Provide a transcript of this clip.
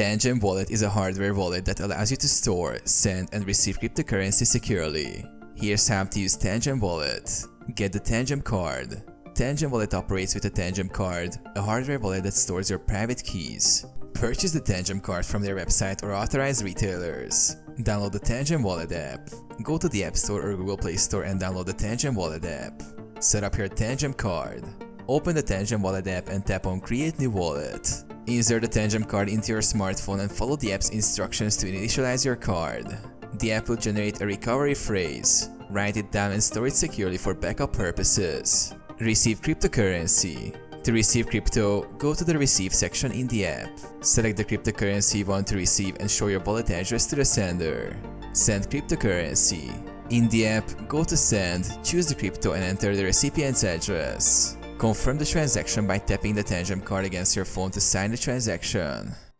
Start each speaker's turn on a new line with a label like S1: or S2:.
S1: Tangem Wallet is a hardware wallet that allows you to store, send, and receive cryptocurrency securely. Here's how to use Tangem Wallet. Get the Tangem card. Tangem Wallet operates with a Tangem card, a hardware wallet that stores your private keys. Purchase the Tangem card from their website or authorized retailers. Download the Tangem Wallet app. Go to the App Store or Google Play Store and download the Tangem Wallet app. Set up your Tangem card. Open the Tangem Wallet app and tap on Create New Wallet. Insert the Tangem card into your smartphone and follow the app's instructions to initialize your card. The app will generate a recovery phrase. Write it down and store it securely for backup purposes. Receive cryptocurrency. To receive crypto, go to the Receive section in the app. Select the cryptocurrency you want to receive and show your wallet address to the sender. Send cryptocurrency. In the app, go to Send, choose the crypto and enter the recipient's address. Confirm the transaction by tapping the Tangem card against your phone to sign the transaction.